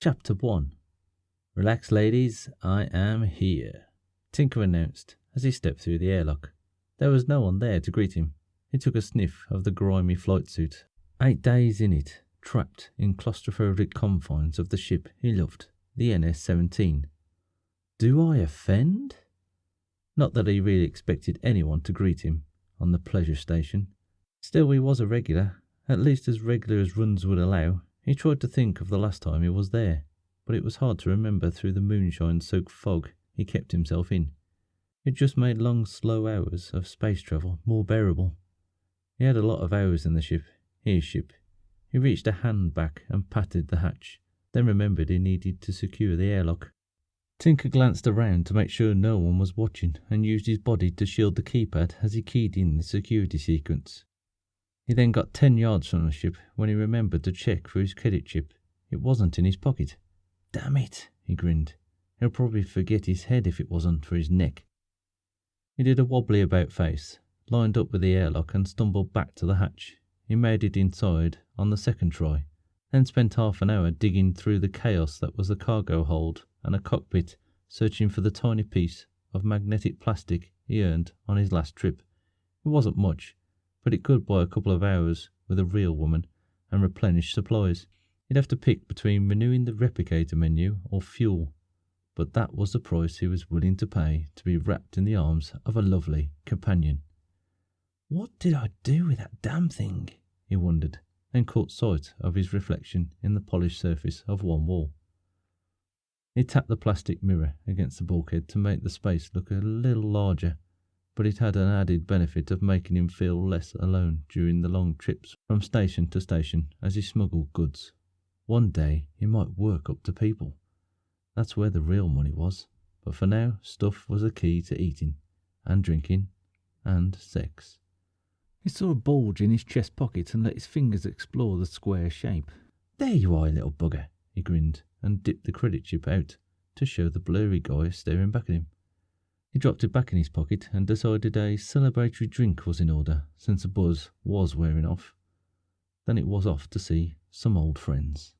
Chapter 1. Relax, ladies, I am here, Tinker announced as he stepped through the airlock. There was no one there to greet him. He took a sniff of the grimy flight suit. 8 days in it, trapped in claustrophobic confines of the ship he loved, the NS-17. Do I offend? Not that he really expected anyone to greet him on the pleasure station. Still, he was a regular, at least as regular as runs would allow. He tried to think of the last time he was there, but it was hard to remember through the moonshine-soaked fog he kept himself in. It just made long, slow hours of space travel more bearable. He had a lot of hours in the ship, his ship. He reached a hand back and patted the hatch, then remembered he needed to secure the airlock. Tinker glanced around to make sure no one was watching and used his body to shield the keypad as he keyed in the security sequence. He then got 10 yards from the ship when he remembered to check for his credit chip. It wasn't in his pocket. Damn it, he grinned. He'll probably forget his head if it wasn't for his neck. He did a wobbly about face, lined up with the airlock and stumbled back to the hatch. He made it inside on the second try, then spent half an hour digging through the chaos that was the cargo hold and a cockpit, searching for the tiny piece of magnetic plastic he earned on his last trip. It wasn't much, but it could buy a couple of hours with a real woman and replenish supplies. He'd have to pick between renewing the replicator menu or fuel, but that was the price he was willing to pay to be wrapped in the arms of a lovely companion. What did I do with that damn thing? He wondered, then caught sight of his reflection in the polished surface of one wall. He tapped the plastic mirror against the bulkhead to make the space look a little larger, but it had an added benefit of making him feel less alone during the long trips from station to station as he smuggled goods. One day he might work up to people. That's where the real money was, but for now stuff was a key to eating, and drinking, and sex. He saw a bulge in his chest pocket and let his fingers explore the square shape. There you are, little bugger, he grinned, and dipped the credit chip out to show the blurry guy staring back at him. He dropped it back in his pocket and decided a celebratory drink was in order, since the buzz was wearing off. Then it was off to see some old friends.